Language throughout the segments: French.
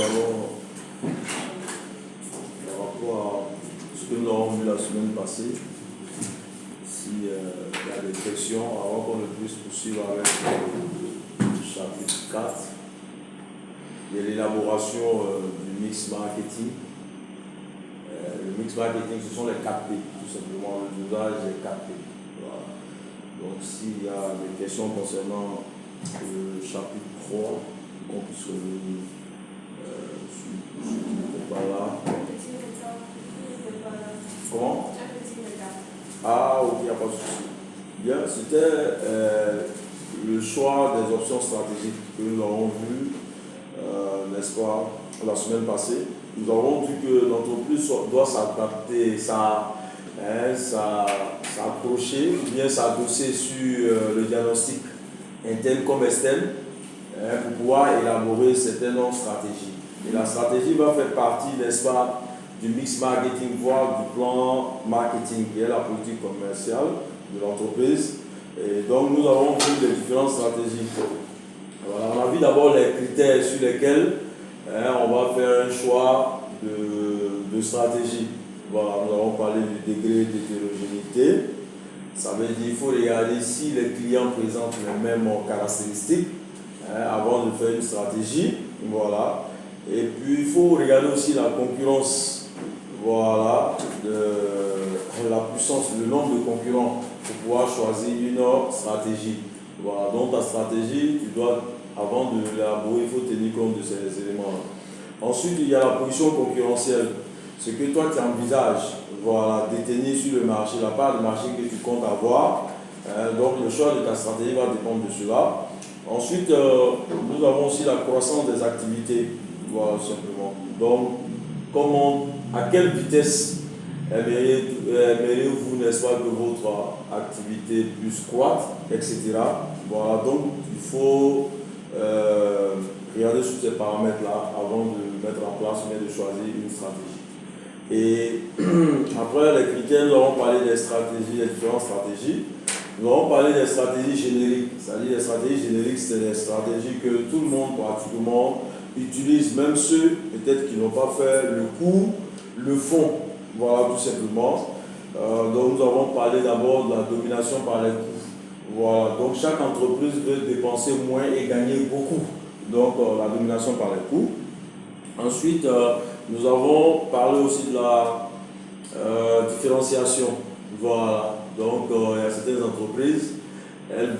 allons, par rapport à ce que nous avons vu la semaine passée, s'il y a des questions, avant qu'on ne puisse poursuivre avec le chapitre 4, il y a l'élaboration du mix marketing. Le mix marketing, ce sont les 4P, tout simplement, le dosage des 4P. Voilà. Donc, s'il y a des questions concernant le chapitre 3, qu'on puisse revenir sur ce qui n'était pas là. Comment? Ah, ok, il n'y a pas de souci. Bien, c'était le choix des options stratégiques que nous avons vu, n'est-ce pas, la semaine passée. Nous avons dit que l'entreprise doit s'adapter, s'accrocher, ou bien s'adosser sur le diagnostic interne comme externe, pour pouvoir élaborer certaines stratégies. Et la stratégie va faire partie, n'est-ce pas, du mix marketing, voire du plan marketing, qui est la politique commerciale de l'entreprise. Et donc, nous avons vu les différentes stratégies. Voilà, on a vu d'abord les critères sur lesquels on va faire un choix de stratégie. Voilà, nous avons parlé du degré d'hétérogénéité. Ça veut dire qu'il faut regarder si les clients présentent les mêmes caractéristiques avant de faire une stratégie. Voilà. Et puis, il faut regarder aussi la concurrence. Voilà, la puissance, le nombre de concurrents pour pouvoir choisir une stratégie. Voilà, donc ta stratégie, tu dois, avant de l'élaborer, il faut tenir compte de ces éléments-là. Ensuite, il y a la position concurrentielle. Ce que toi tu envisages, voilà, détenir sur le marché, la part de marché que tu comptes avoir. Donc le choix de ta stratégie va dépendre de cela. Ensuite, nous avons aussi la croissance des activités. Voilà, simplement. Donc, à quelle vitesse aimeriez-vous, n'est-ce pas, que votre activité puisse croître, etc. Voilà, donc il faut regarder sur ces paramètres-là avant de mettre en place, mais de choisir une stratégie. Et après les critères, nous avons parlé des stratégies, des différentes stratégies. Nous avons parlé des stratégies génériques, c'est-à-dire les stratégies génériques, c'est des stratégies que tout le monde pratiquement utilise, même ceux peut-être qui n'ont pas fait le cours, le font. Voilà, tout simplement. Donc nous avons parlé d'abord de la domination par les coûts. Voilà, donc chaque entreprise veut dépenser moins et gagner beaucoup. Donc la domination par les coûts. Ensuite, nous avons parlé aussi de la différenciation. Voilà, donc il y a certaines entreprises, elles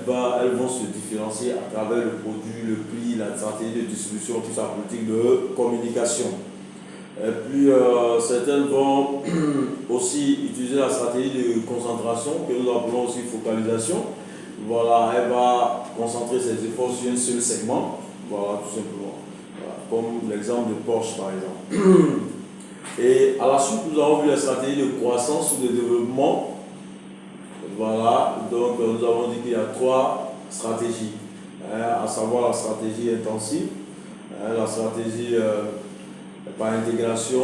vont se différencier à travers le produit, le prix, la stratégie de distribution, toute sa politique de communication. Et puis certaines vont aussi utiliser la stratégie de concentration, que nous appelons aussi focalisation. Voilà, elle va concentrer ses efforts sur un seul segment, voilà, tout simplement. Voilà, comme l'exemple de Porsche par exemple. Et à la suite, nous avons vu la stratégie de croissance ou de développement. Voilà, donc nous avons dit qu'il y a 3 stratégies, à savoir la stratégie intensive, la stratégie par intégration,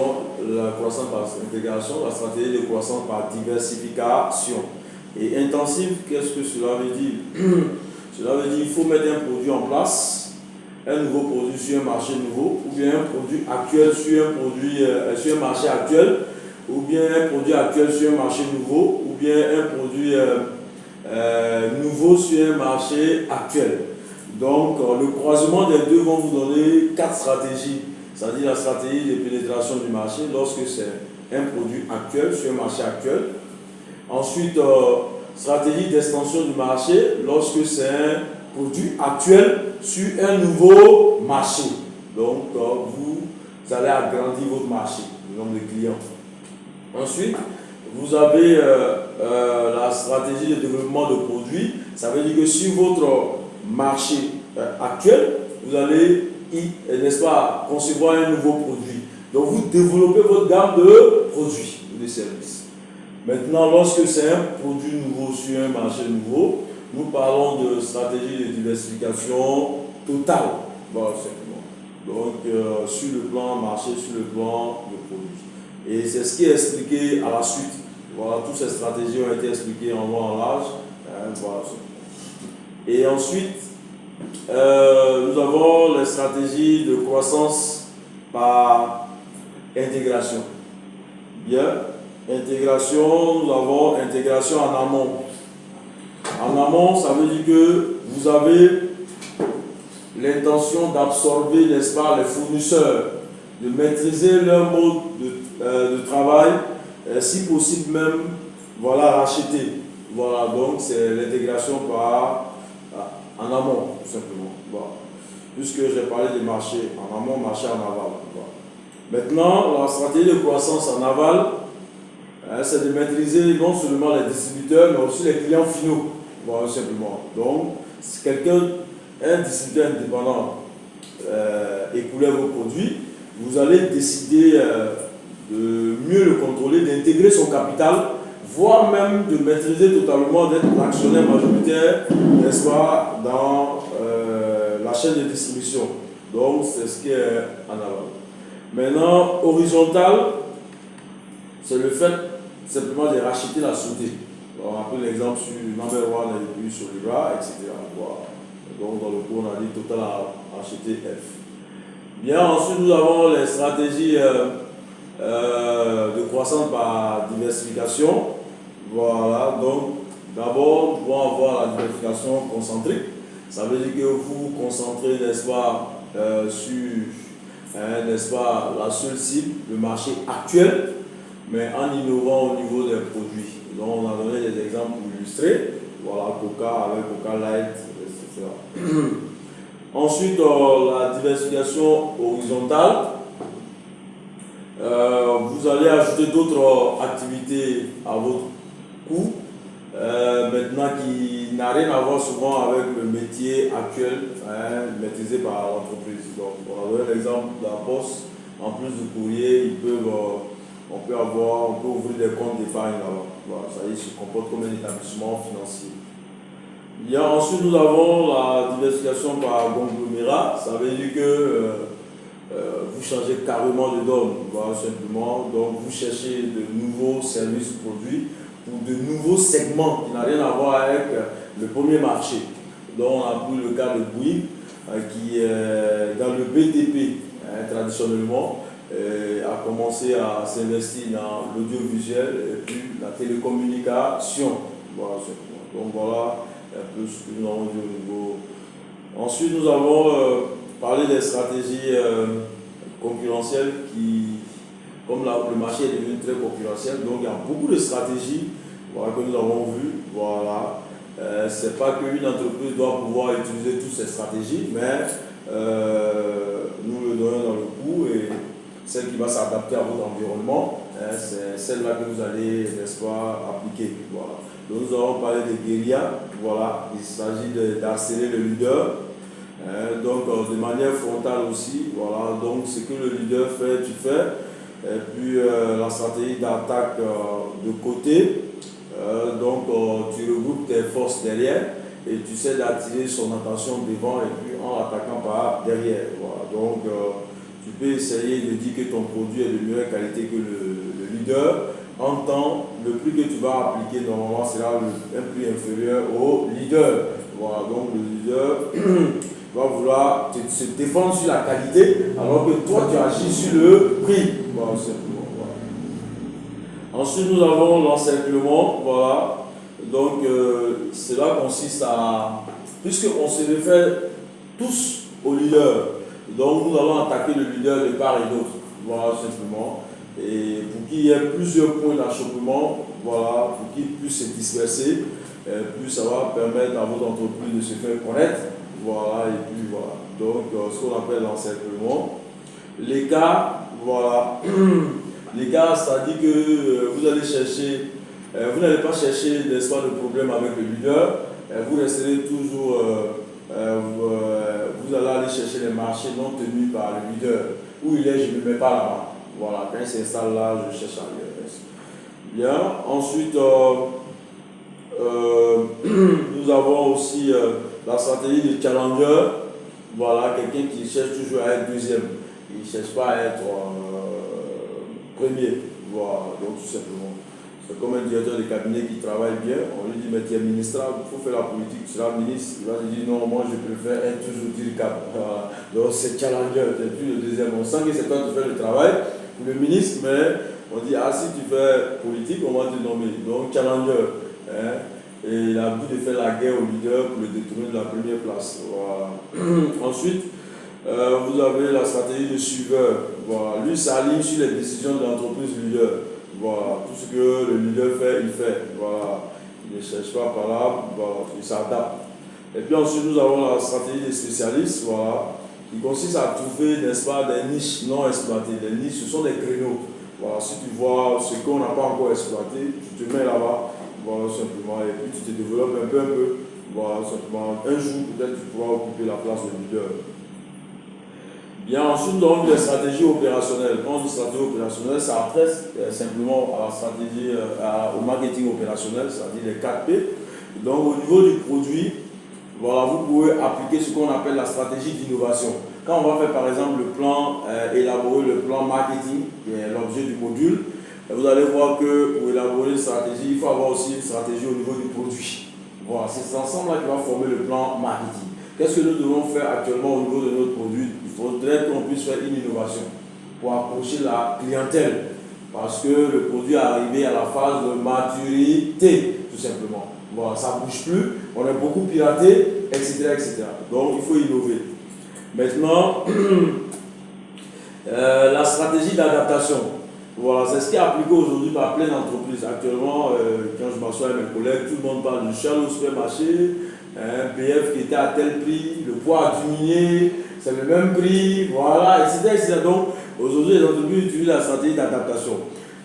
la croissance par intégration, la stratégie de croissance par diversification. Et intensive, qu'est-ce que cela veut dire? Cela veut dire qu'il faut mettre un produit en place, un nouveau produit sur un marché nouveau, ou bien un produit actuel sur un marché actuel, ou bien un produit actuel sur un marché nouveau, ou bien un produit nouveau sur un marché actuel. Donc, le croisement des deux vont vous donner 4 stratégies. C'est-à-dire la stratégie de pénétration du marché lorsque c'est un produit actuel sur un marché actuel. Ensuite, stratégie d'extension du marché lorsque c'est un produit actuel sur un nouveau marché. Donc, vous allez agrandir votre marché, le nombre de clients. Ensuite, vous avez la stratégie de développement de produits. Ça veut dire que sur votre marché actuel, vous allez n'est-ce pas, concevoir un nouveau produit. Donc vous développez votre gamme de produits ou de services. Maintenant, lorsque c'est un produit nouveau sur un marché nouveau, nous parlons de stratégie de diversification totale. Voilà, simplement. Donc sur le plan marché, sur le plan de produit. Et c'est ce qui est expliqué à la suite. Voilà, toutes ces stratégies ont été expliquées en long en large. Voilà. Et ensuite, nous avons les stratégies de croissance par intégration. Bien, intégration, nous avons intégration en amont. En amont, ça veut dire que vous avez l'intention d'absorber, n'est-ce pas, les fournisseurs, de maîtriser leur mode de travail, si possible même, voilà, racheter. Voilà, donc c'est l'intégration en amont, tout simplement. Voilà. Puisque j'ai parlé des marchés en amont, marché en aval. Voilà. Maintenant, la stratégie de croissance en aval, c'est de maîtriser non seulement les distributeurs, mais aussi les clients finaux. Voilà, simplement. Donc, si quelqu'un, un distributeur indépendant, écoulait vos produits, vous allez décider de mieux le contrôler, d'intégrer son capital, voire même de maîtriser totalement, d'être l'actionnaire majoritaire, n'est-ce pas, dans la chaîne de distribution. Donc, c'est ce qui est en aval. Maintenant, horizontal, c'est le fait simplement de racheter la société. On a pris l'exemple sur Number One et puis sur Libra, etc. Voilà. Donc, dans le cours, on a dit Total a acheté F. Bien, ensuite, nous avons les stratégies de croissance par diversification. Voilà, donc d'abord, nous pouvons avoir la diversification concentrique. Ça veut dire que vous vous concentrez, n'est-ce pas, sur, n'est-ce pas, la seule cible, le marché actuel, mais en innovant au niveau des produits. Donc, on a donné des exemples pour illustrer. Voilà, Coca avec Coca Light, etc. Ensuite, la diversification horizontale. Vous allez ajouter d'autres activités à votre coût, maintenant qui n'a rien à voir souvent avec le métier actuel maîtrisé par l'entreprise. Donc, on a donné l'exemple de la poste. En plus du courrier, on peut ouvrir des comptes d'épargne là-bas. Voilà, ça y est, se comporte comme un établissement financier. Bien, ensuite, nous avons la diversification par conglomérat. Ça veut dire que vous changez carrément de donne, voilà, simplement. Donc, vous cherchez de nouveaux services produits pour de nouveaux segments qui n'ont rien à voir avec le premier marché. Donc, on a pris le cas de Bouygues, qui est dans le BTP, traditionnellement, a commencé à s'investir dans l'audiovisuel et puis la télécommunication. Voilà, donc, voilà un peu ce que nous avons dit au niveau. Ensuite, nous avons parlé des stratégies concurrentielles qui, comme le marché est devenu très concurrentiel, donc il y a beaucoup de stratégies, voilà, que nous avons vues. Voilà. C'est pas qu'une entreprise doit pouvoir utiliser toutes ces stratégies, mais nous le donnons dans le coût et celle qui va s'adapter à votre environnement, c'est celle-là que vous allez, n'est-ce pas, appliquer. Voilà. Donc nous avons parlé de guérilla, voilà, il s'agit d'harceler le leader, donc de manière frontale aussi, voilà, donc ce que le leader fait, tu fais, et puis la stratégie d'attaque de côté, donc tu regroupes tes forces derrière et tu essaies d'attirer son attention devant et puis en l'attaquant par derrière, voilà, donc tu peux essayer de dire que ton produit est de meilleure qualité que le leader. En temps, le prix que tu vas appliquer normalement sera un prix inférieur au leader. Voilà, donc le leader va vouloir se défendre sur la qualité alors que toi tu agis sur le prix. Voilà, simplement. Voilà. Ensuite, nous avons l'encerclement. Voilà. Donc, cela consiste à, puisqu'on se réfère tous au leader, donc nous allons attaquer le leader de part et d'autre. Voilà, simplement. Et pour qu'il y ait plusieurs points d'achoppement, voilà, pour qu'il puisse se disperser, plus ça va permettre à votre entreprise de se faire connaître. Voilà, et puis voilà. Donc, ce qu'on appelle l'encerclement. L'écart, voilà. L'écart, c'est-à-dire que vous allez chercher, vous n'allez pas chercher, n'est-ce pas, de problème avec le leader, vous resterez toujours, vous allez aller chercher les marchés non tenus par le leader. Où il est, je ne le mets pas là-bas. Voilà, quand il s'installe là, je cherche ailleurs. Bien, ensuite, nous avons aussi la stratégie de challenger. Voilà, quelqu'un qui cherche toujours à être deuxième. Il ne cherche pas à être premier. Voilà, donc tout simplement. C'est comme un directeur de cabinet qui travaille bien. On lui dit, mais tu es ministrable, il faut faire la politique, tu seras ministre. Il va lui dire, non, moi je préfère être toujours dire cap. Voilà. Donc c'est challenger, c'est plus le deuxième. On sent que c'est toi qui fais le travail pour le ministre, mais on dit, ah, si tu fais politique, on va te nommer. Donc challenger. Hein? Et il a envie de faire la guerre au leader pour le détourner de la première place. Voilà. Ensuite, vous avez la stratégie de suiveur. Voilà. Lui s'aligne sur les décisions de l'entreprise leader. Voilà. Tout ce que le leader fait, il fait. Voilà. Il ne cherche pas par là, voilà. Il s'adapte. Et puis ensuite, nous avons la stratégie des spécialistes, voilà, qui consiste à trouver, n'est-ce pas, des niches non exploitées. Les niches, ce sont des créneaux. Voilà. Si tu vois ce qu'on n'a pas encore exploité, tu te mets là-bas, voilà, simplement, et puis tu te développes un peu. Voilà, simplement. Un jour, peut-être, tu pourras occuper la place de leader. Bien, ensuite, nous avons des stratégies opérationnelles. Quand on dit stratégie opérationnelle, ça adresse simplement à la stratégie, au marketing opérationnel, c'est-à-dire les 4P. Donc, au niveau du produit, voilà, vous pouvez appliquer ce qu'on appelle la stratégie d'innovation. Quand on va faire, par exemple, le plan, élaborer le plan marketing, qui est l'objet du module, vous allez voir que pour élaborer une stratégie, il faut avoir aussi une stratégie au niveau du produit. Voilà, c'est cet ensemble-là qui va former le plan marketing. Qu'est-ce que nous devons faire actuellement au niveau de notre produit? Il faudrait qu'on puisse faire une innovation pour approcher la clientèle. Parce que le produit est arrivé à la phase de maturité, tout simplement. Voilà, ça ne bouge plus, on est beaucoup piraté, etc., etc. Donc il faut innover. Maintenant, la stratégie d'adaptation. Voilà, c'est ce qui est appliqué aujourd'hui par plein d'entreprises. Actuellement, quand je m'assois avec mes collègues, tout le monde parle du Charles au supermarché. BF qui était à tel prix, le poids a diminué, c'est le même prix, voilà, etc. etc. Donc, aujourd'hui, les entreprises utilisent la stratégie d'adaptation.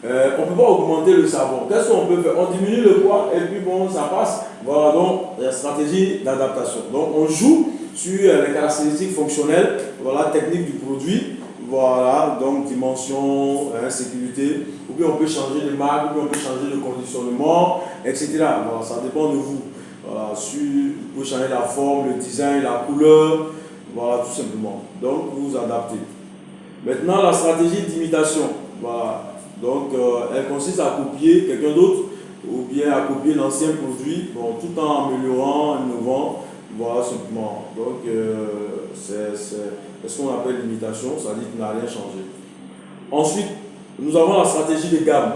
On ne peut pas augmenter le savon. Qu'est-ce qu'on peut faire? On diminue le poids et puis bon, ça passe. Voilà, donc, la stratégie d'adaptation. Donc, on joue sur les caractéristiques fonctionnelles, voilà, technique du produit, voilà, donc dimension, sécurité, ou bien on peut changer de marque, ou bien on peut changer de conditionnement, etc. Voilà, ça dépend de vous. Voilà, vous pouvez changer la forme, le design, la couleur, voilà, tout simplement. Donc, vous vous adaptez. Maintenant, la stratégie d'imitation. Voilà. Donc, elle consiste à copier quelqu'un d'autre ou bien à copier l'ancien produit, bon, tout en améliorant, innovant, voilà, simplement. Donc, c'est ce qu'on appelle l'imitation, ça dit qu'il n'a rien changé. Ensuite, nous avons la stratégie de gamme.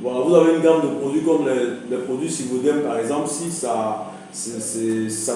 Voilà, vous avez une gamme de produits comme les produits Sivodem par exemple, si ça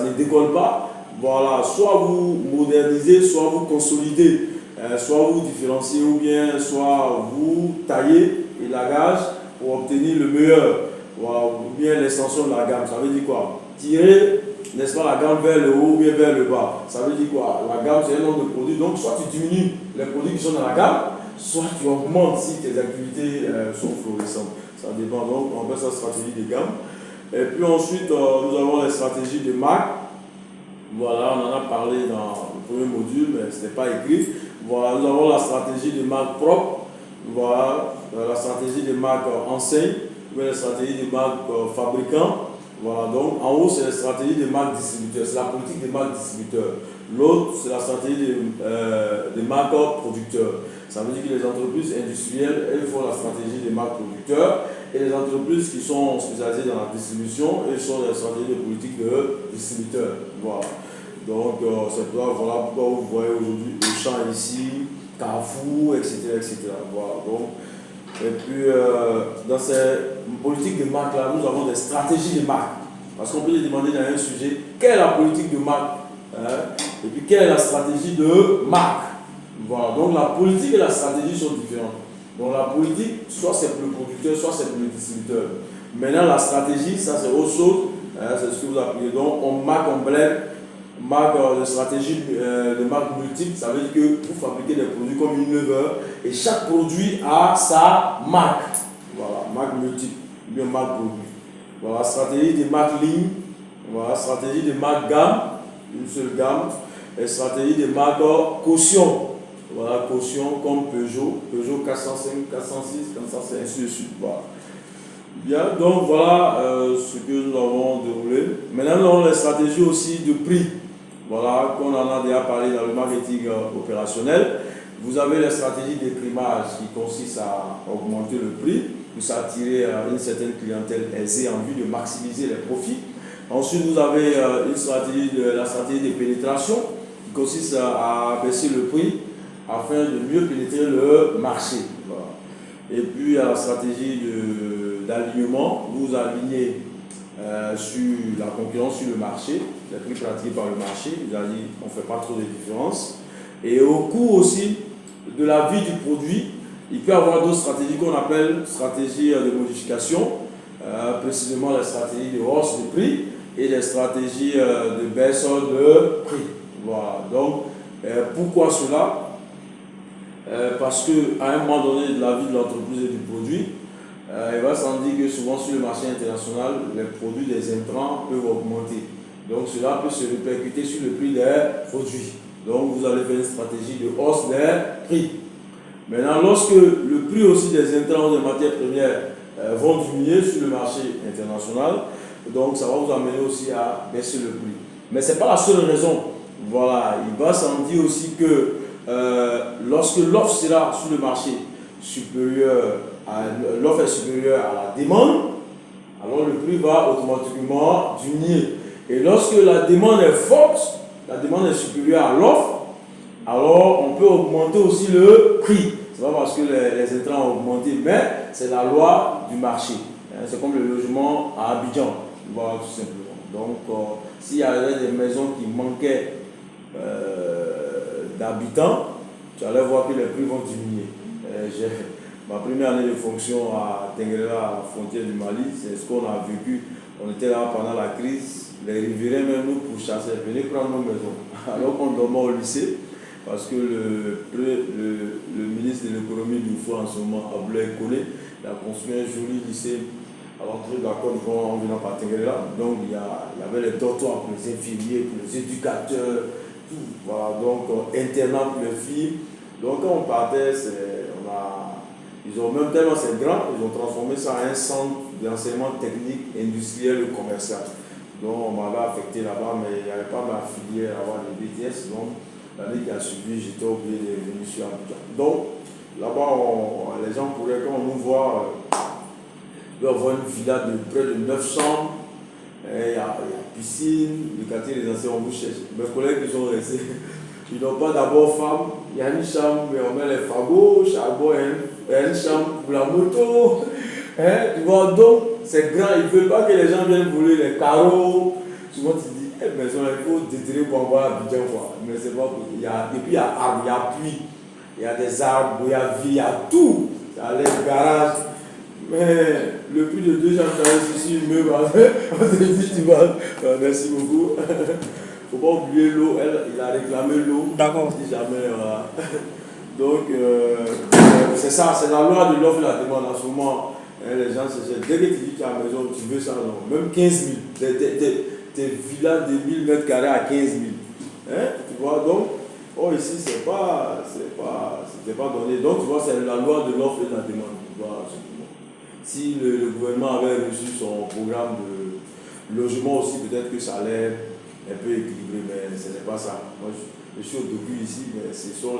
ne décolle pas, voilà, soit vous modernisez, soit vous consolidez, soit vous différenciez ou bien soit vous taillez élagage pour obtenir le meilleur, voilà, ou bien l'extension de la gamme. Ça veut dire quoi? Tirer, n'est-ce pas, la gamme vers le haut ou bien vers le bas. Ça veut dire quoi? La gamme, c'est un nombre de produits, donc soit tu diminues les produits qui sont dans la gamme, soit tu augmentes si tes activités sont florissantes. Ça dépend, donc on appelle ça stratégie de gamme. Et puis ensuite, nous avons les stratégies de marque. Voilà, on en a parlé dans le premier module, mais ce n'est pas écrit. Voilà, nous avons la stratégie de marque propre. Voilà, la stratégie de marque enseigne, la stratégie de marque fabricant. Voilà, donc en haut, c'est la stratégie de marque distributeur, c'est la politique des marques distributeurs. L'autre, c'est la stratégie des marques producteurs. Ça veut dire que les entreprises industrielles, elles font la stratégie des marques producteurs et les entreprises qui sont spécialisées dans la distribution, elles sont la stratégie de politique de distributeurs. Voilà. Donc, c'est voilà pourquoi vous voyez aujourd'hui Auchan ici, Carrefour, etc. etc. Voilà. Donc, et puis, dans ces politiques de marque-là, nous avons des stratégies de marque. Parce qu'on peut se demander dans un sujet, quelle est la politique de marque, hein? Et puis, quelle est la stratégie de marque. Voilà, donc la politique et la stratégie sont différentes. Donc la politique, soit c'est pour le producteur, soit c'est pour le distributeur. Maintenant, la stratégie, ça c'est autre chose, hein, c'est ce que vous appelez. Donc on marque, on blende, marque de stratégie de marque multiple, ça veut dire que vous fabriquez des produits comme une œuvre et chaque produit a sa marque. Voilà, marque multiple, ou bien marque produit. Voilà, stratégie de marque ligne, voilà, stratégie de marque gamme, une seule gamme, et stratégie de marque caution. Voilà, caution comme Peugeot 405, 406, 405, ainsi de suite. Voilà. Bien, donc voilà ce que nous avons déroulé. Maintenant, nous avons les stratégies aussi de prix. Voilà, qu'on en a déjà parlé dans le marketing opérationnel. Vous avez les stratégies d'écrémage qui consistent à augmenter le prix. puisse attirer une certaine clientèle aisée en vue de maximiser les profits. Ensuite, vous avez la stratégie de pénétration qui consiste à baisser le prix afin de mieux pénétrer le marché. Voilà. Et puis, il y a la stratégie d'alignement. Vous alignez sur la concurrence sur le marché, les prix pratiqués par le marché. Vous allez dire on ne fait pas trop de différence. Et au cours aussi de la vie du produit, il peut y avoir d'autres stratégies qu'on appelle stratégies de modification, précisément les stratégies de hausse de prix et les stratégies de baisse de prix. Voilà. Donc, pourquoi cela? Parce qu'à un moment donné de la vie de l'entreprise et du produit, il va sans dire que souvent sur le marché international, les produits des intrants peuvent augmenter. Donc cela peut se répercuter sur le prix des produits. Donc vous allez faire une stratégie de hausse des prix. Maintenant, lorsque le prix aussi des intrants ou des matières premières vont diminuer sur le marché international, donc ça va vous amener aussi à baisser le prix. Mais ce n'est pas la seule raison. Voilà, il va sans dire aussi que lorsque l'offre sera sur le marché l'offre est supérieure à la demande, alors le prix va automatiquement diminuer. Et lorsque la demande est forte, la demande est supérieure à l'offre, alors on peut augmenter aussi le prix. Ce n'est pas parce que les intrants ont augmenté, mais c'est la loi du marché. C'est comme le logement à Abidjan, voilà, tout simplement. Donc, s'il y avait des maisons qui manquaient d'habitants, tu allais voir que les prix vont diminuer. Ma première année de fonction à Tenguera, à la frontière du Mali, c'est ce qu'on a vécu. On était là pendant la crise, les riverains même nous pourchassaient, venaient prendre nos maisons. Alors qu'on dormait au lycée, parce que le ministre de l'économie du foie en ce moment, Abdoulaye Koné, il a construit un joli lycée à l'entrée de la Côte d'Ivoire en venant par Tenguera. Donc il y avait les dortoirs pour les infirmiers, pour les éducateurs, tout. Voilà, donc internat pour les filles. Donc quand on partait, ils ont même tellement c'est grand, ils ont transformé ça en un centre d'enseignement technique, industriel et commercial. Donc on m'avait affecté là-bas, mais il n'y avait pas ma filière à avoir les BTS. Donc l'année qui a suivi, j'étais obligé de venir sur Abidjan. Donc là-bas, les gens pourraient, quand on nous voit, il va avoir une villa de près de 9 chambres. Il y a piscine, le quartier des anciens, on vous cherche. Mes collègues qui sont restés, ils n'ont pas d'abord femme. Il y a une chambre, mais on met les fagots, charbon, il y a une chambre pour la moto. Tu vois, donc c'est grand, ils ne veulent pas que les gens viennent voler les carreaux. Souvent tu dis, maison, il faut déterrer pour avoir Abidjan. Mais c'est pas possible. Et puis il y a arbre, il y a pluie, il y a des arbres, il y a vie, il y a tout. Il y a les garages. Mais le prix de 2 chambres, c'est ici, mieux. On te dit, tu vas. Merci beaucoup. Il ne faut pas oublier l'eau, il a réclamé l'eau. D'accord. Si jamais, voilà. Donc, c'est ça, c'est la loi de l'offre et la demande. En ce moment, les gens se cherchent. Dès que tu dis que tu as la maison, tu veux ça, non. Même 15 000. Tes villas de 1000 mètres carrés à 15 000. Tu vois, donc, ici, c'était pas donné. Donc, tu vois, c'est la loi de l'offre et de la demande. Tu vois, si le gouvernement avait reçu son programme de logement aussi, peut-être que ça allait un peu équilibré, mais ce n'est pas ça. Moi, je suis au docu ici, mais ce sont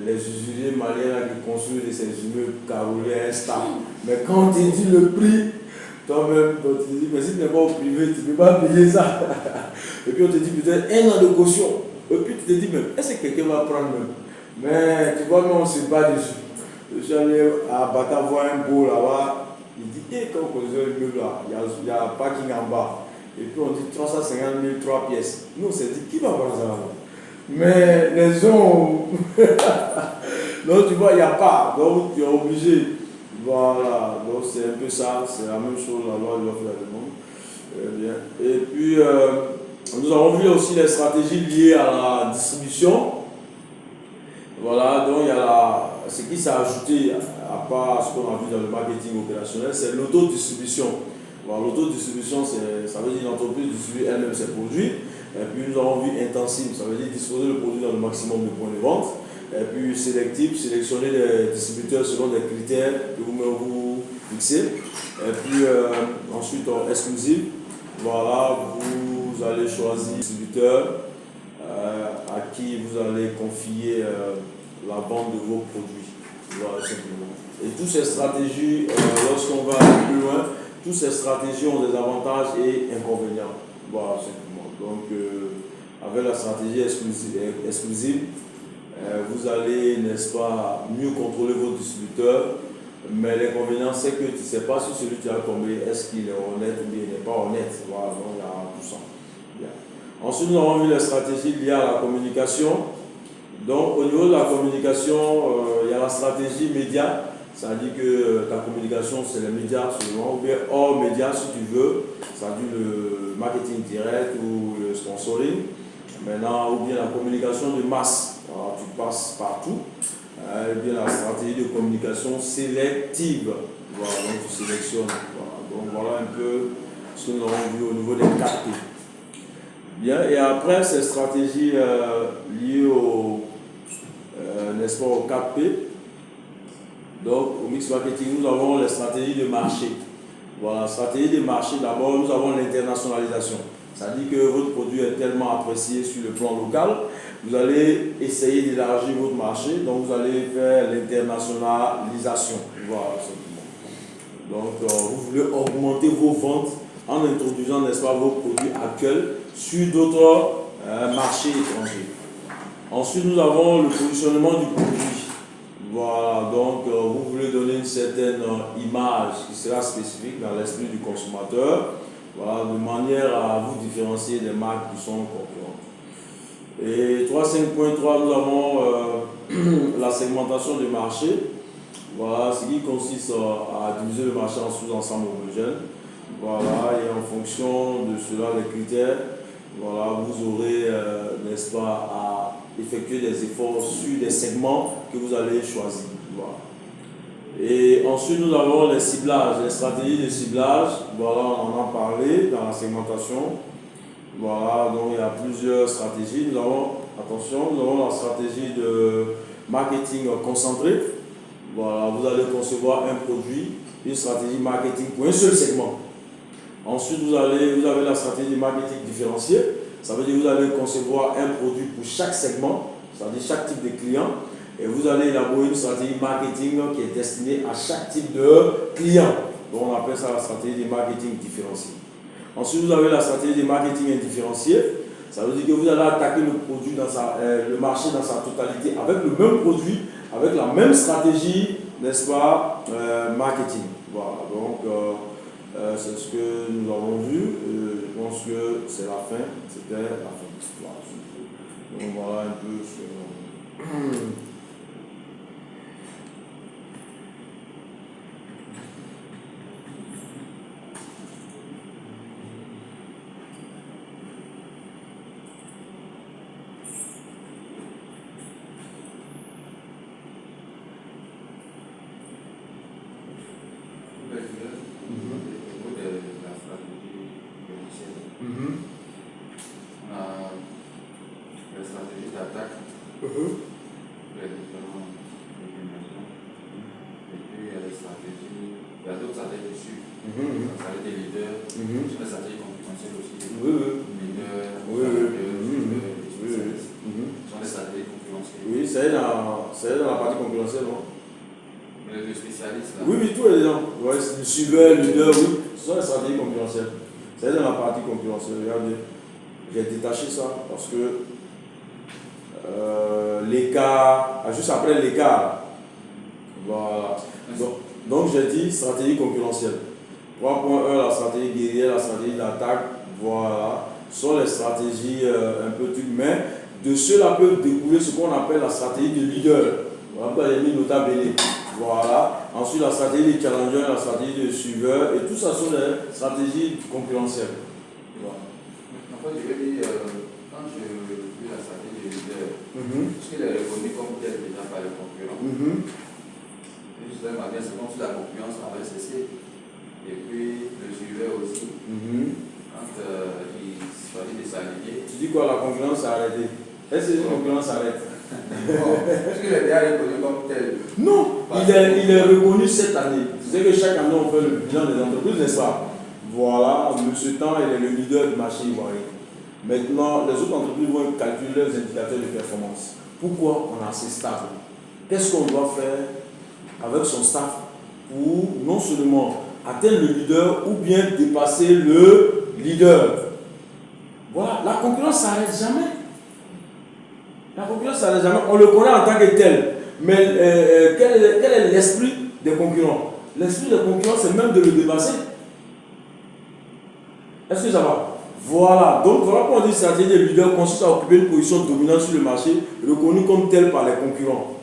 les usuriers maliens qui construisent ces immeubles carrelés instables. Mais quand on te dit le prix, toi-même, tu te dis, mais si tu n'es pas au privé, tu ne peux pas payer ça. Et puis on te dit peut-être 1 an de caution. Et puis tu te dis, mais est-ce que quelqu'un va prendre même? Mais tu vois, nous on ne se bat dessus. Je suis allé à Bata voir un beau là-bas. Il dit, quand on construit un immeuble là, il y a un parking en bas. Et puis on dit 350 000, 3 pièces. Nous on s'est dit, qui va prendre ça là? Mais les gens. Donc tu vois, il n'y a pas. Donc tu es obligé. Voilà. Donc c'est un peu ça. C'est la même chose, la loi de l'offre et la demande. Et puis nous avons vu aussi les stratégies liées à la distribution. Voilà. Donc il y a ce qui s'est ajouté à part ce qu'on a vu dans le marketing opérationnel, c'est l'autodistribution. L'autodistribution, ça veut dire une entreprise distribue elle-même ses produits. Et puis nous avons vu intensive, ça veut dire disposer le produit dans le maximum de points de vente. Et puis sélectif, sélectionner les distributeurs selon des critères que vous fixez. Et puis ensuite exclusif, voilà, vous allez choisir un distributeur à qui vous allez confier la vente de vos produits. Voilà, simplement. Et toutes ces stratégies, lorsqu'on va aller plus loin, toutes ces stratégies ont des avantages et inconvénients. Voilà, simplement. Donc, avec la stratégie exclusive, vous allez, n'est-ce pas, mieux contrôler vos distributeurs. Mais l'inconvénient, c'est que tu ne sais pas si celui que tu as tombé, est-ce qu'il est honnête ou bien il n'est pas honnête. Voilà, donc il y a tout ça. Bien. Ensuite, nous avons vu les stratégies liées à la communication. Donc, au niveau de la communication, il y a la stratégie média. Ça dit que ta communication, c'est les médias seulement, ou bien hors médias si tu veux. Ça dit le marketing direct ou le sponsoring. Maintenant, ou bien la communication de masse. Alors, tu passes partout. Et bien la stratégie de communication sélective. Voilà, donc tu sélectionnes. Voilà. Donc, voilà un peu ce que nous avons vu au niveau des 4P. Bien, et après, ces stratégies liées au, n'est-ce pas, au 4P. Donc, au mix marketing, nous avons les stratégies de marché. Voilà, stratégie de marché, d'abord, nous avons l'internationalisation. Ça dit que votre produit est tellement apprécié sur le plan local, vous allez essayer d'élargir votre marché, donc vous allez faire l'internationalisation. Voilà, simplement. Donc, vous voulez augmenter vos ventes en introduisant, n'est-ce pas, vos produits actuels sur d'autres marchés étrangers. Ensuite, nous avons le positionnement du produit. Voilà, donc vous voulez donner une certaine image qui sera spécifique dans l'esprit du consommateur, voilà, de manière à vous différencier des marques qui sont concurrentes. Et 3.5.3, nous avons la segmentation du marché, voilà, ce qui consiste à diviser le marché en sous-ensembles homogènes. Voilà, et en fonction de cela, les critères, voilà, vous aurez, n'est-ce pas, à effectuer des efforts sur des segments que vous allez choisir. Voilà. Et ensuite, nous avons les ciblages, les stratégies de ciblage. Voilà, on en a parlé dans la segmentation. Voilà, donc il y a plusieurs stratégies. Nous avons, attention, nous avons la stratégie de marketing concentré. Voilà, vous allez concevoir un produit, une stratégie marketing pour un seul segment. Ensuite, vous avez la stratégie de marketing différencié. Ça veut dire que vous allez concevoir un produit pour chaque segment, c'est-à-dire chaque type de client, et vous allez élaborer une stratégie marketing qui est destinée à chaque type de client. Donc, on appelle ça la stratégie de marketing différencié. Ensuite, vous avez la stratégie de marketing indifférencié. Ça veut dire que vous allez attaquer le produit le marché dans sa totalité avec le même produit, avec la même stratégie, n'est-ce pas, marketing. Voilà, donc c'est ce que nous avons vu. Je pense que c'est la fin. C'était la fin. Voilà. Donc voilà un peu ce que... Oui, c'est dans la partie concurrentielle, non? Le spécialiste là. Oui, tout est dedans. Ouais, le suiveur, le leader, oui. Ce sont les stratégies concurrentielles. C'est dans la partie concurrentielle. Regardez, j'ai détaché ça parce que l'écart, juste après l'écart, voilà. Donc j'ai dit stratégie concurrentielle. 3.1, la stratégie guerrière, la stratégie d'attaque, voilà. Ce sont les stratégies un peu toutes, mais de cela peut découler ce qu'on appelle la stratégie de leader. Voilà, il y a mis notable. Voilà. Ensuite, la stratégie de challenger, la stratégie de suiveur, et tout ça sont des stratégies concurrentielles. Voilà. En fait, je veux dire, quand je fais la stratégie de leader, est-ce qu'il est reconnu comme tel déjà par les concurrents? Justement, c'est comme si la concurrence avait cessé. Et puis, le suiveur aussi, quand il choisit de s'aligner. Tu dis quoi, la concurrence a arrêté? Est-ce que la concurrence arrête? Est-ce qu'il est déjà reconnu comme tel? Non, il est reconnu cette année. Tu sais que chaque année, on fait le bilan des entreprises, n'est-ce pas? Voilà, M. Tan, il est le leader du marché ivoirien. Maintenant, les autres entreprises vont calculer leurs indicateurs de performance. Pourquoi on est assez stable? Qu'est-ce qu'on doit faire avec son staff pour non seulement atteindre le leader ou bien dépasser le leader. Voilà, la concurrence ne s'arrête jamais. La concurrence ne s'arrête jamais. On le connaît en tant que tel. Mais quel est l'esprit des concurrents? L'esprit des concurrents, c'est même de le dépasser. Est-ce que ça va? Voilà. Donc, voilà pourquoi on dit stratégie des leaders consiste à occuper une position dominante sur le marché, reconnue comme telle par les concurrents.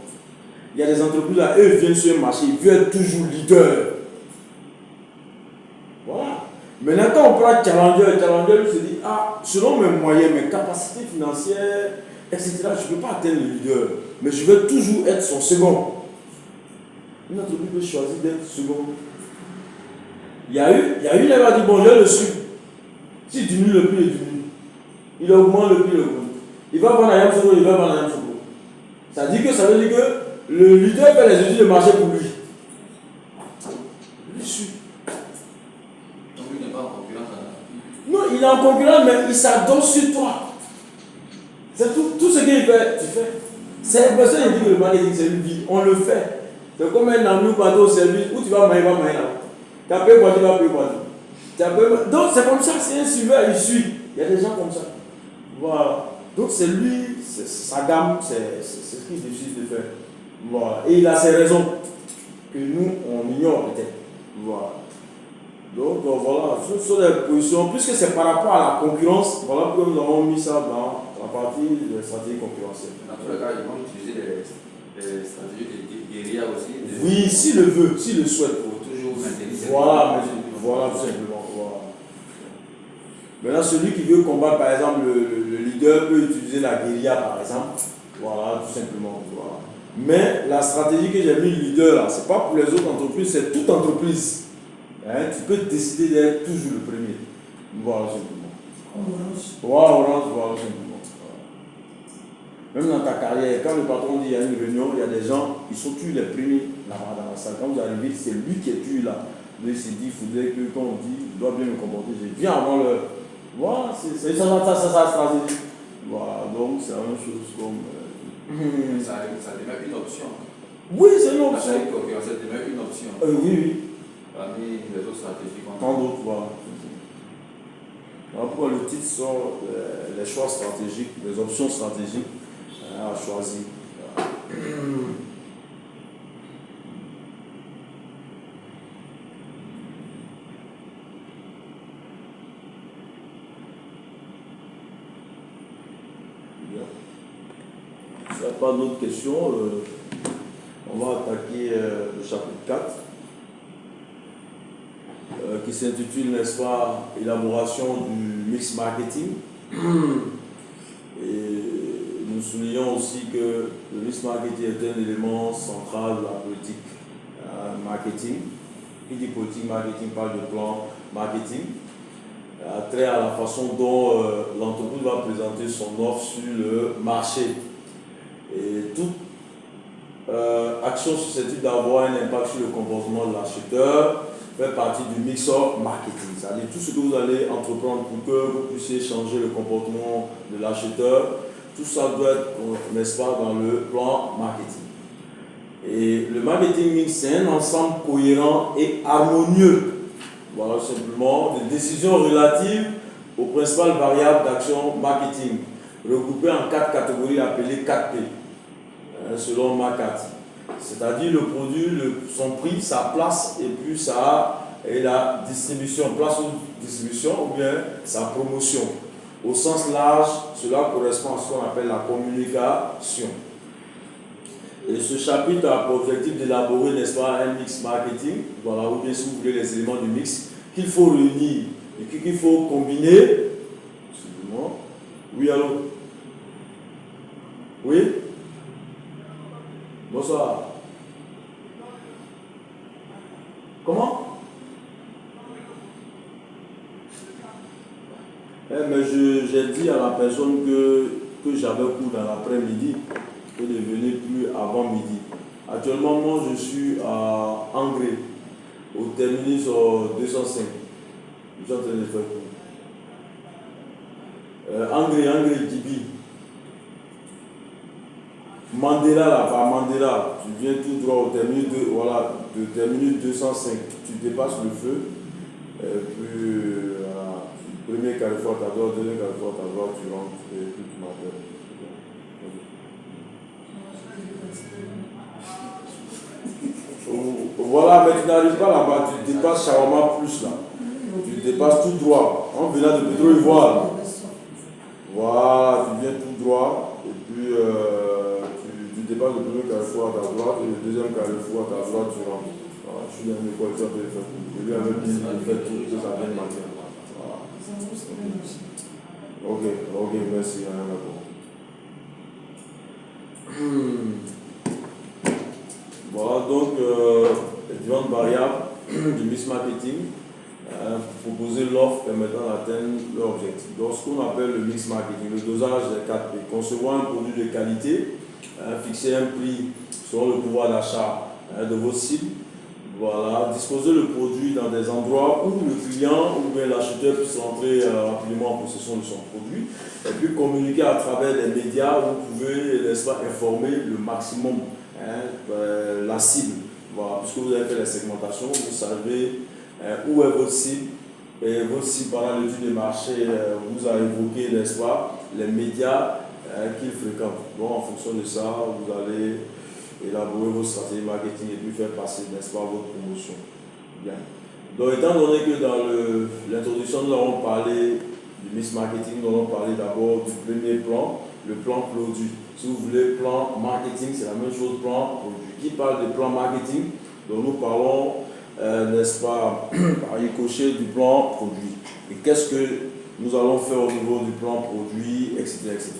Il y a des entreprises là, eux viennent sur le marché, ils veulent être toujours leader. Voilà. Maintenant, quand on prend challenger lui se dit, ah, selon mes moyens, mes capacités financières, etc., je ne peux pas atteindre le leader, mais je veux toujours être son second. Une entreprise peut choisir d'être second. Il y a eu, il va dire, bon, je le suis. S'il diminue le prix, il diminue. Il augmente le prix, il augmente. Il va vendre à Yamsogo, il va vendre à Yamsogo. Ça veut dire que le leader fait les études de marché pour lui. Il suit. Donc il n'est pas en concurrence. Non, il est en concurrence, mais il s'adosse sur toi. C'est tout ce qu'il fait, tu fais. C'est personne qui dit que le marketing c'est une vie. On le fait. C'est comme un ami ou pas au service où tu vas manger là. Tu as payé quoi, tu vas payer quoi. Donc c'est comme ça, c'est un suiveur, il suit. Il y a des gens comme ça. Voilà. Donc c'est lui, c'est sa gamme, c'est ce qu'il décide de faire. Voilà. Et il a ses raisons que nous, on ignore peut-être. Voilà. Donc voilà, ce sont des positions, puisque c'est par rapport à la concurrence, voilà pourquoi nous avons mis ça dans la partie de stratégie concurrentielle. Dans tous les cas, ils vont utiliser des stratégies de guérilla aussi. Oui, s'il le veut, s'il le souhaite. Pour toujours maintenir cette voilà, tout simplement. Voilà. Maintenant, celui qui veut combattre, par exemple, le leader peut utiliser la guérilla, par exemple. Voilà, tout simplement. Voilà. Mais la stratégie que j'ai mis leader là, c'est pas pour les autres entreprises, c'est toute entreprise. Hein, tu peux décider d'être toujours le premier. Voilà, simplement. Voilà, simplement. Même dans ta carrière, quand le patron dit qu'il y a une réunion, il y a des gens, ils sont toujours les premiers là-bas dans la salle. Quand vous arrivez, c'est lui qui est toujours là. Mais il s'est dit, il faudrait que quand on dit, je dois bien me comporter, je viens avant l'heure. Voilà, c'est ça stratégie. Voilà, donc c'est la même chose comme. Ça devient une option. Oui, c'est une option. Ça devient une option. Oui. Parmi les autres stratégies. Tant d'autres, voilà. Après, le titre sont les choix stratégiques, les options stratégiques à choisir. S'il n'y a pas d'autres questions, on va attaquer le chapitre 4 qui s'intitule, n'est-ce pas, élaboration du mix marketing. Et nous soulignons aussi que le mix marketing est un élément central de la politique marketing. Qui dit politique marketing parle de plan marketing, trait à la façon dont l'entreprise va présenter son offre sur le marché. Et toute action susceptible d'avoir un impact sur le comportement de l'acheteur fait partie du mix-up marketing. C'est-à-dire tout ce que vous allez entreprendre pour que vous puissiez changer le comportement de l'acheteur, tout ça doit être, n'est-ce pas, dans le plan marketing. Et le marketing mix, c'est un ensemble cohérent et harmonieux. Voilà simplement des décisions relatives aux principales variables d'action marketing, regroupées en 4 catégories appelées 4P, selon Marcat. C'est-à-dire le produit, son prix, sa place et puis et la distribution, place ou distribution ou bien sa promotion. Au sens large, cela correspond à ce qu'on appelle la communication. Et ce chapitre a pour objectif d'élaborer, n'est-ce pas, un mix marketing, voilà, ou bien si vous voulez les éléments du mix qu'il faut réunir et qu'il faut combiner. Excusez-moi. Oui, allô? Oui? Bonsoir. Comment? Mais j'ai dit à la personne que j'avais cours dans l'après-midi, que de venir plus avant midi. Actuellement, moi, je suis à Angré, au terminus 205. Je suis en train de faire cours. Angré, Djibi. Mandela, là, par Mandela, tu viens tout droit au terminus, voilà, de terminus 205, tu dépasses le feu, et puis, voilà, premier carrefour à ta droite, deuxième carrefour à ta droite, tu rentres, et puis tu m'appelles. Voilà, mais tu n'arrives pas là-bas, tu dépasses Shawarma Plus, là. Tu dépasses tout droit, en venant de Pétro Ivoire. Voilà, tu viens tout droit, et puis tu dépasses le premier carrefour à ta droite, et le deuxième carrefour à ta droite, tu rentres. Voilà, je suis dans une école, tu vas te faire tout. Je lui avais dit, il fait tout, que ça vient de matin. Voilà. Ok, merci, rien à voir. Voilà, donc, les différentes variables du mix marketing. Proposer l'offre permettant d'atteindre leur objectif. Donc, ce qu'on appelle le mix marketing, le dosage des 4 P. Concevoir un produit de qualité, fixer un prix selon le pouvoir d'achat de vos cibles. Voilà, disposer le produit dans des endroits où le client ou bien l'acheteur puisse entrer rapidement en possession de son produit. Et puis communiquer à travers les médias où vous pouvez, n'est-ce pas, informer le maximum la cible. Voilà, puisque vous avez fait la segmentation, vous savez où est votre cible. Et votre cible, pendant l'étude des marchés, vous a évoqué, n'est-ce pas, les médias qu'il fréquente. Donc, en fonction de ça, vous allez élaborer vos stratégies marketing et puis faire passer, n'est-ce pas, votre promotion. Bien. Donc, étant donné que dans l'introduction, nous avons parlé du mix marketing, nous allons parler d'abord du premier plan, le plan produit. Si vous voulez, plan marketing, c'est la même chose, plan produit. Qui parle de plan marketing? Donc, nous parlons, n'est-ce pas, par ricochet du plan produit. Et qu'est-ce que nous allons faire au niveau du plan produit, etc. etc.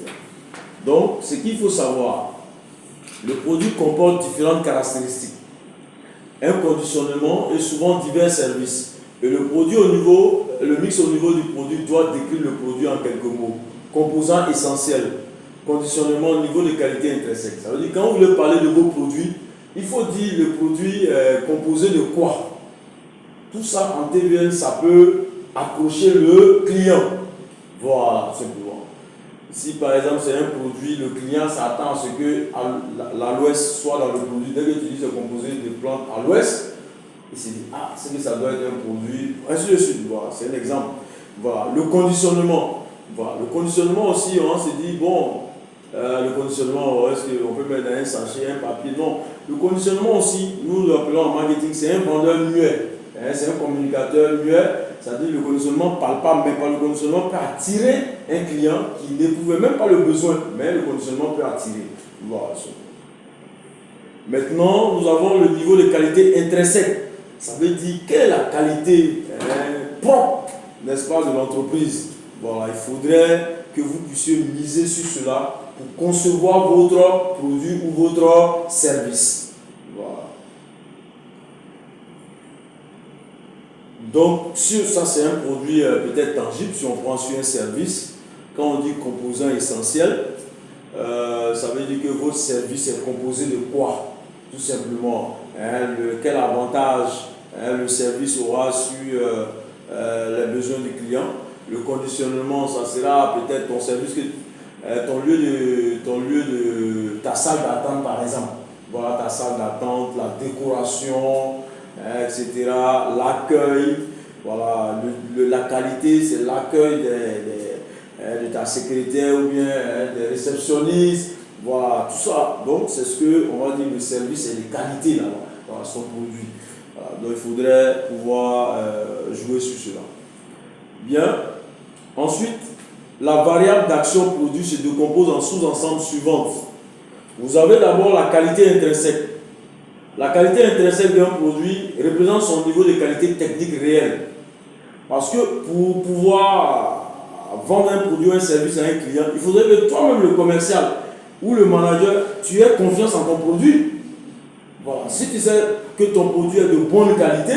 Donc, ce qu'il faut savoir, le produit comporte différentes caractéristiques. Un conditionnement et souvent divers services. Et le mix au niveau du produit doit décrire le produit en quelques mots. Composants essentiels. Conditionnement au niveau de qualité intrinsèque. Ça veut dire quand vous voulez parler de vos produits, il faut dire le produit composé de quoi. Tout ça en TVN, ça peut accrocher le client. Voilà, simplement. Si par exemple c'est un produit, le client s'attend à ce que l'ouest soit dans le produit. Dès que tu dis c'est composé de plantes à l'ouest, il se dit, ah, c'est que ça doit être un produit, ainsi de suite. Voilà, c'est un exemple. Voilà, le conditionnement. Voilà, le conditionnement aussi, on se dit, bon, le conditionnement, est-ce qu'on peut mettre dans un sachet, un papier? Non. Le conditionnement aussi, nous l'appelons en marketing, c'est un vendeur muet. C'est un communicateur muet. C'est-à-dire le conditionnement ne parle pas, mais par le conditionnement peut attirer un client qui n'éprouvait même pas le besoin, mais le conditionnement peut attirer. Voilà. Maintenant, nous avons le niveau de qualité intrinsèque. Ça veut dire quelle est la qualité propre, n'est-ce pas, de l'entreprise. Voilà, il faudrait que vous puissiez miser sur cela pour concevoir votre produit ou votre service. Voilà. Donc, ça c'est un produit peut-être tangible, si on prend sur un service, quand on dit composant essentiel, ça veut dire que votre service est composé de quoi? Tout simplement, quel avantage le service aura sur les besoins du client. Le conditionnement, ça sera peut-être ton service, ton lieu de ta salle d'attente par exemple. Voilà ta salle d'attente, la décoration, etc. L'accueil, voilà, la qualité, c'est l'accueil de ta secrétaire ou bien des réceptionnistes, voilà, tout ça. Donc, c'est ce qu'on va dire le service et les qualités là-bas, voilà, son produit. Voilà, donc, il faudrait pouvoir jouer sur cela. Bien. Ensuite, la variable d'action produit se décompose en sous-ensembles suivantes. Vous avez d'abord la qualité intrinsèque. La qualité intrinsèque d'un produit représente son niveau de qualité technique réelle. Parce que pour pouvoir vendre un produit ou un service à un client, il faudrait que toi-même, le commercial ou le manager, tu aies confiance en ton produit. Voilà. Si tu sais que ton produit est de bonne qualité,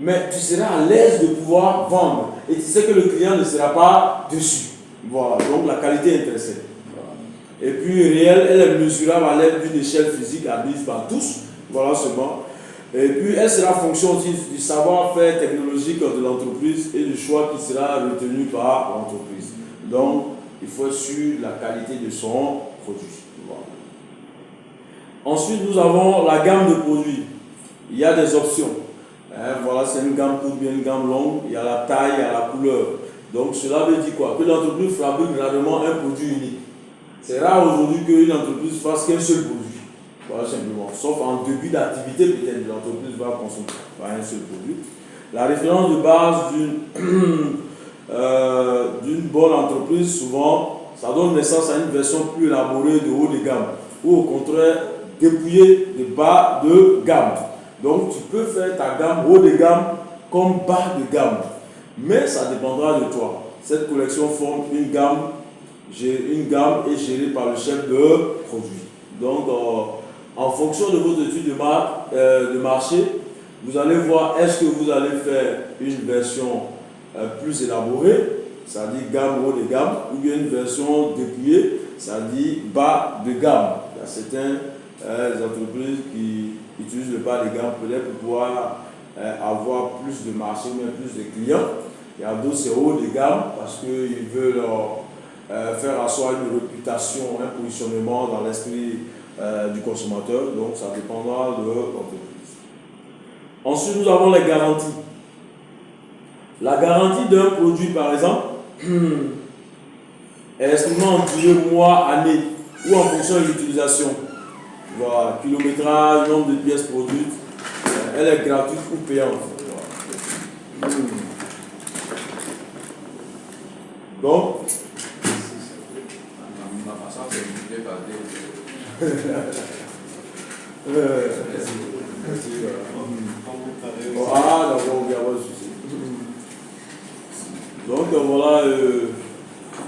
mais tu seras à l'aise de pouvoir vendre. Et tu sais que le client ne sera pas dessus. Voilà. Donc la qualité intrinsèque. Voilà. Et puis réelle, elle est mesurable à l'aide d'une échelle physique admise par tous. Voilà seulement. Et puis elle sera fonction aussi du savoir-faire technologique de l'entreprise et du choix qui sera retenu par l'entreprise. Donc il faut être sur la qualité de son produit. Voilà. Ensuite, nous avons la gamme de produits. Il y a des options. Voilà, c'est une gamme courte, bien une gamme longue. Il y a la taille, il y a la couleur. Donc, cela veut dire quoi? Que l'entreprise fabrique rarement un produit unique. C'est rare aujourd'hui qu'une entreprise fasse qu'un seul produit. Voilà, simplement. Sauf en début d'activité, peut-être l'entreprise va consommer un seul produit. La référence de base d'une bonne entreprise, souvent, ça donne naissance à une version plus élaborée de haut de gamme, ou au contraire, dépouillée de bas de gamme. Donc, tu peux faire ta gamme haut de gamme comme bas de gamme, mais ça dépendra de toi. Cette collection forme une gamme est gérée par le chef de produit. Donc, en fonction de votre étude de marché, vous allez voir est-ce que vous allez faire une version plus élaborée, c'est-à-dire gamme haut de gamme, ou bien une version dépouillée, c'est-à-dire bas de gamme. Il y a certaines entreprises qui utilisent le bas de gamme peut-être pour pouvoir avoir plus de marché, ou bien plus de clients. Il y a d'autres, c'est haut de gamme parce qu'ils veulent faire asseoir une réputation, un positionnement dans l'esprit du consommateur. Donc, ça dépendra de l'entreprise. Ensuite, nous avons les garanties. La garantie d'un produit, par exemple, est estimée en durée mois, année, ou en fonction de l'utilisation. Voilà, kilométrage, nombre de pièces produites, elle est gratuite ou payante. Voilà. Donc, ma façon de multiplier par deux. Merci. Ah, d'accord, il y a pas de souci. Donc, voilà.